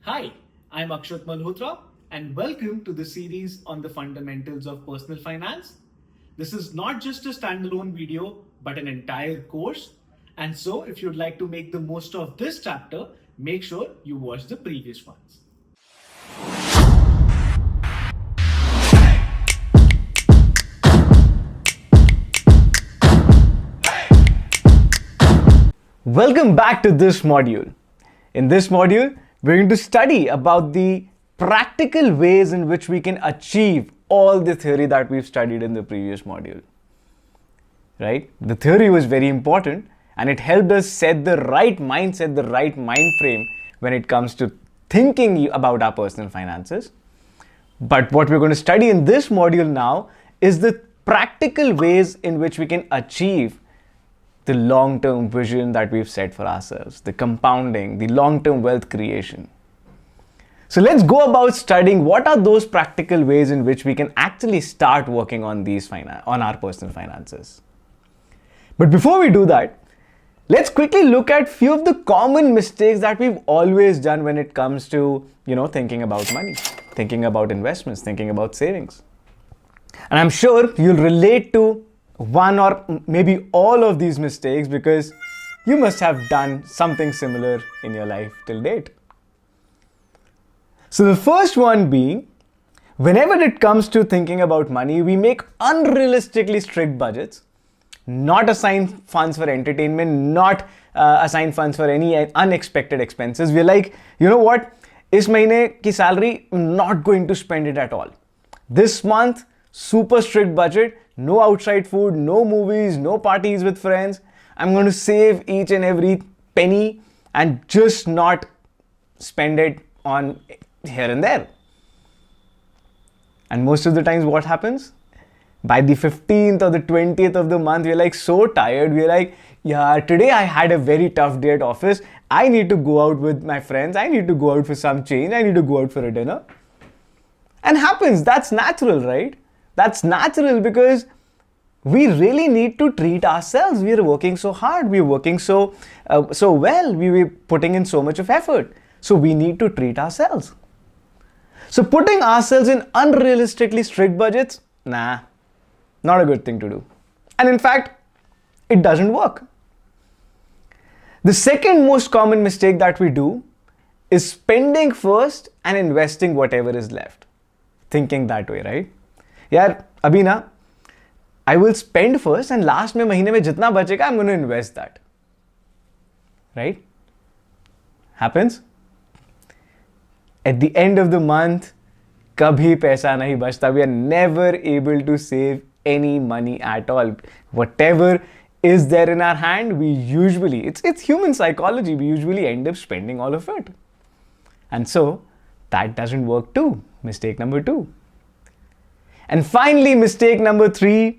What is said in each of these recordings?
Hi, I'm Akshat Malhotra, and welcome to the series on the fundamentals of personal finance. This is not just a standalone video, but an entire course. And so, if you'd like to make the most of this chapter, make sure you watch the previous ones. Welcome back to this module. In this module, we're going to study about the practical ways in which we can achieve all the theory that we've studied in the previous module. Right? The theory was very important and it helped us set the right mindset, the right mind frame when it comes to thinking about our personal finances. But what we're going to study in this module now is the practical ways in which we can achieve the long-term vision that we've set for ourselves, the compounding, the long-term wealth creation. So let's go about studying what are those practical ways in which we can actually start working on on our personal finances. But before we do that, let's quickly look at few of the common mistakes that we've always done when it comes to, thinking about money, thinking about investments, thinking about savings. And I'm sure you'll relate to one or maybe all of these mistakes because you must have done something similar in your life till date. So the first one being, whenever it comes to thinking about money, we make unrealistically strict budgets, not assign funds for entertainment, not assign funds for any unexpected expenses. We're like, you know what, is mahine ki salary, I'm not going to spend it at all. This month, super strict budget, no outside food, no movies, no parties with friends. I'm going to save each and every penny and just not spend it on here and there. And most of the times what happens? By the 15th or the 20th of the month, we're like so tired. We're like, yeah, today I had a very tough day at office. I need to go out with my friends. I need to go out for some change. I need to go out for a dinner. And happens. That's natural, right? That's natural because we really need to treat ourselves. We are working so hard. We're working so well. We're putting in so much of effort. So we need to treat ourselves. So putting ourselves in unrealistically strict budgets, nah, not a good thing to do. And in fact, it doesn't work. The second most common mistake that we do is spending first and investing whatever is left. Thinking that way, right? यार अभी ना I will spend first and last में महीने में जितना बचेगा I'm going to invest that. Right? Happens? At the end of the month, कभी पैसा नहीं बचता. We are never able to save any money at all. Whatever is there in our hand, we usually, it's human psychology, we usually end up spending all of it. And so, that doesn't work too. Mistake number 2. And finally, mistake number 3,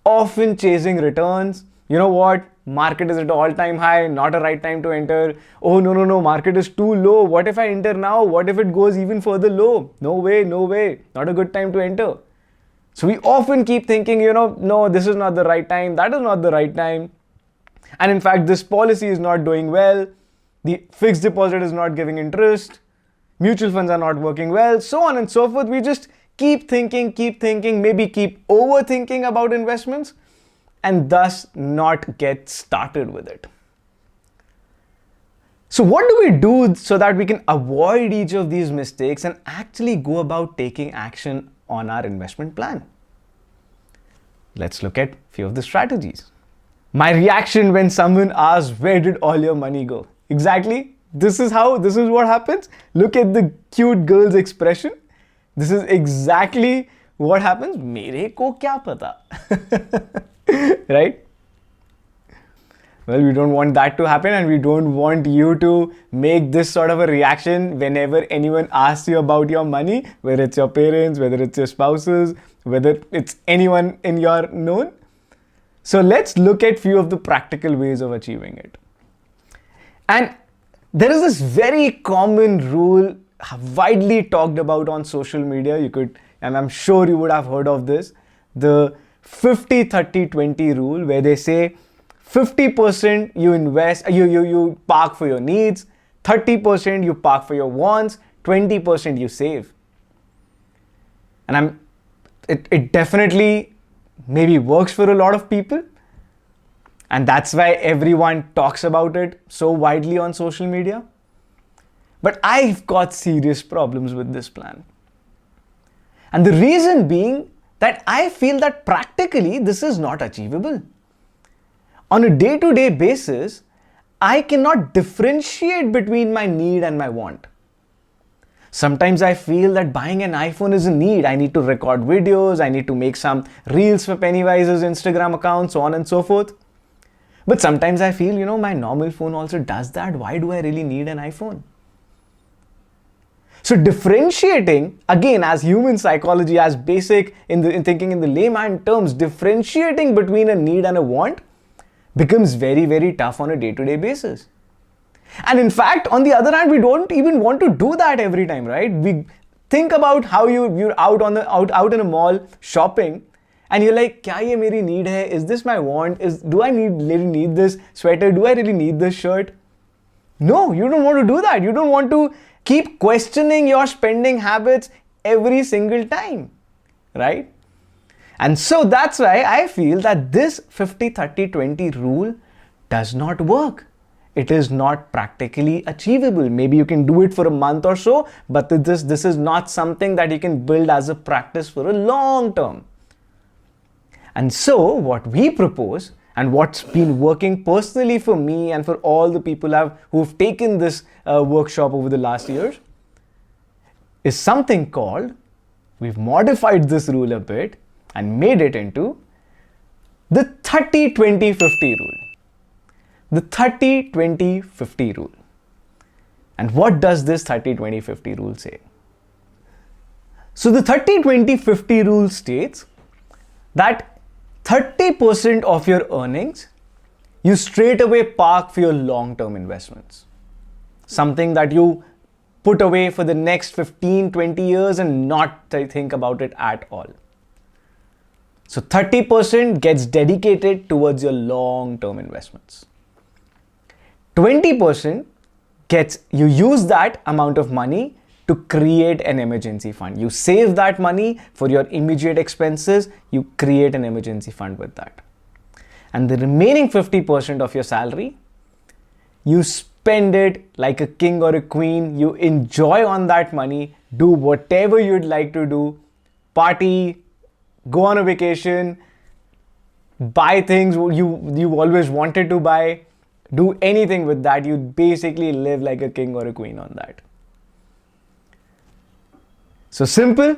often chasing returns. You know what? Market is at all-time high, not a right time to enter. Oh, no, market is too low. What if I enter now? What if it goes even further low? No way, not a good time to enter. So we often keep thinking, no, this is not the right time. That is not the right time. And in fact, this policy is not doing well. The fixed deposit is not giving interest. Mutual funds are not working well, so on and so forth. We just keep thinking, maybe keep overthinking about investments and thus not get started with it. So what do we do so that we can avoid each of these mistakes and actually go about taking action on our investment plan? Let's look at a few of the strategies. My reaction when someone asks, where did all your money go? Exactly. This is what happens. Look at the cute girl's expression. This is exactly what happens. मेरे को क्या पता? Right? Well, we don't want that to happen and we don't want you to make this sort of a reaction whenever anyone asks you about your money, whether it's your parents, whether it's your spouses, whether it's anyone in your known. So let's look at few of the practical ways of achieving it. And there is this very common rule widely talked about on social media. And I'm sure you would have heard of this, the 50-30-20 rule, where they say 50% you invest, you park for your needs, 30% you park for your wants, 20% you save. And it definitely maybe works for a lot of people. And that's why everyone talks about it so widely on social media. But I've got serious problems with this plan. And the reason being that I feel that practically this is not achievable. On a day-to-day basis, I cannot differentiate between my need and my want. Sometimes I feel that buying an iPhone is a need. I need to record videos, I need to make some reels for Pennywise's Instagram account, so on and so forth. But sometimes I feel, my normal phone also does that. Why do I really need an iPhone? So differentiating, again, as human psychology, as basic in thinking in the layman terms, differentiating between a need and a want becomes very, very tough on a day-to-day basis. And in fact, on the other hand, we don't even want to do that every time, right? We think about how you're out in a mall shopping, and you're like, kya ye meri need hai? Is this my want? Do I really need this sweater? Do I really need this shirt? No, you don't want to do that. You don't want to keep questioning your spending habits every single time, right? And so that's why I feel that this 50-30-20 rule does not work. It is not practically achievable. Maybe you can do it for a month or so, but this is not something that you can build as a practice for a long term. And so what we propose, and what's been working personally for me and for all the people who've taken this workshop over the last years, is something called, we've modified this rule a bit and made it into the 30-20-50 rule. The 30-20-50 rule. And what does this 30-20-50 rule say? So the 30-20-50 rule states that 30% of your earnings you straight away park for your long-term investments. Something that you put away for the next 15-20 years and not think about it at all. So 30% gets dedicated towards your long-term investments. 20% you use that amount of money to create an emergency fund. You save that money for your immediate expenses, you create an emergency fund with that. And the remaining 50% of your salary, you spend it like a king or a queen, you enjoy on that money, do whatever you'd like to do, party, go on a vacation, buy things you always wanted to buy, do anything with that. You basically live like a king or a queen on that. So simple,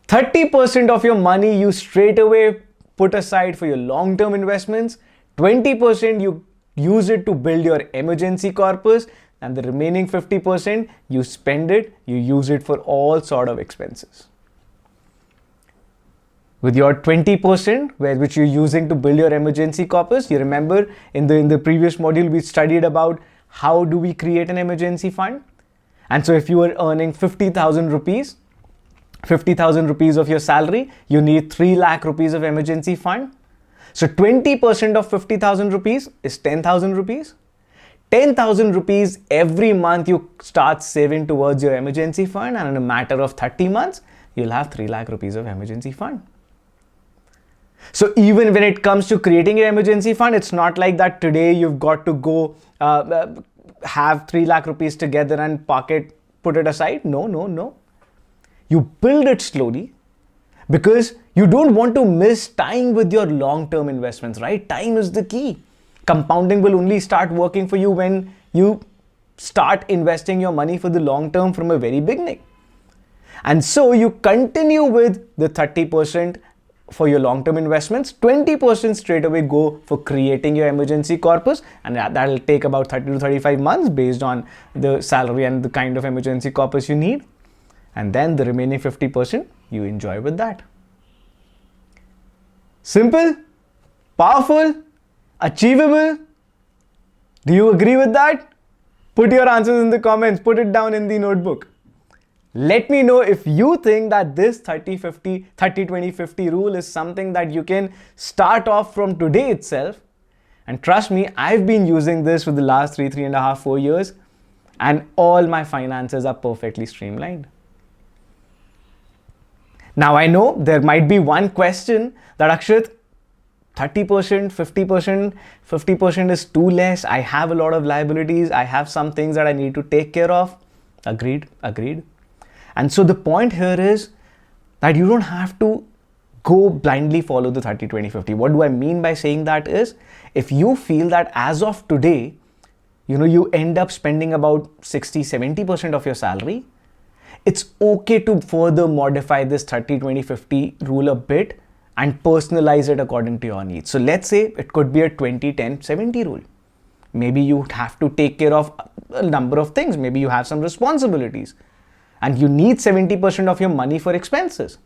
30% of your money you straight away put aside for your long-term investments, 20% you use it to build your emergency corpus, and the remaining 50% you spend it, you use it for all sort of expenses. With your 20%, which you're using to build your emergency corpus, you remember in the previous module we studied about how do we create an emergency fund. And so if you are earning 50,000 rupees of your salary, you need 3 lakh rupees of emergency fund. So 20% of 50,000 rupees is 10,000 rupees. 10,000 rupees every month you start saving towards your emergency fund, and in a matter of 30 months, you'll have 3 lakh rupees of emergency fund. So even when it comes to creating your emergency fund, it's not like that today you've got to go have 3 lakh rupees together and put it aside. No. You build it slowly because you don't want to miss time with your long-term investments, right? Time is the key. Compounding will only start working for you when you start investing your money for the long term from a very beginning. And so you continue with the 30% for your long-term investments, 20% straight away go for creating your emergency corpus, and that'll take about 30 to 35 months based on the salary and the kind of emergency corpus you need. And then the remaining 50% you enjoy with that. Simple, powerful, achievable. Do you agree with that? Put your answers in the comments, put it down in the notebook. Let me know if you think that this 30-20-50 rule is something that you can start off from today itself. And trust me, I've been using this for the last 3.5, 4 years. and all my finances are perfectly streamlined. Now I know there might be one question that Akshit, 30%, 50%, 50% is too less. I have a lot of liabilities. I have some things that I need to take care of. Agreed, agreed. And so the point here is that you don't have to go blindly follow the 30, 20, 50. What do I mean by saying that is, if you feel that as of today, you end up spending about 60, 70% of your salary, it's okay to further modify this 30, 20, 50 rule a bit and personalize it according to your needs. So let's say it could be a 20, 10, 70 rule. Maybe you have to take care of a number of things. Maybe you have some responsibilities and you need 70% of your money for expenses.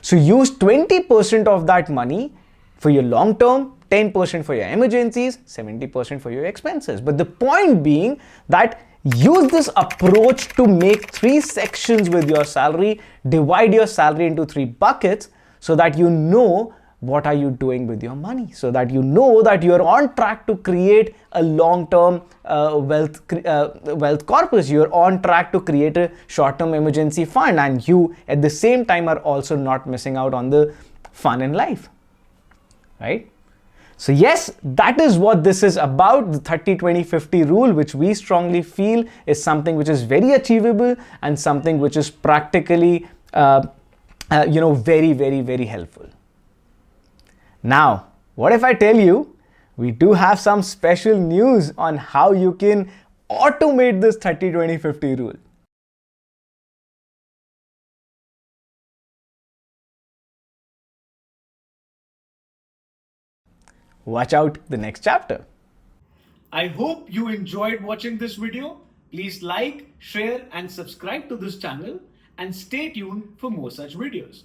So use 20% of that money for your long term, 10% for your emergencies, 70% for your expenses. But the point being that use this approach to make 3 sections with your salary, divide your salary into 3 buckets so that you know what are you doing with your money, so that you know that you're on track to create a long-term wealth corpus. You're on track to create a short-term emergency fund, and you at the same time are also not missing out on the fun in life, right? So yes, that is what this is about, the 30, 20, 50 rule, which we strongly feel is something which is very achievable and something which is practically very, very, very helpful. Now, what if I tell you we do have some special news on how you can automate this 30, 20, 50 rule? Watch out the next chapter. I hope you enjoyed watching this video. Please like, share and subscribe to this channel and stay tuned for more such videos.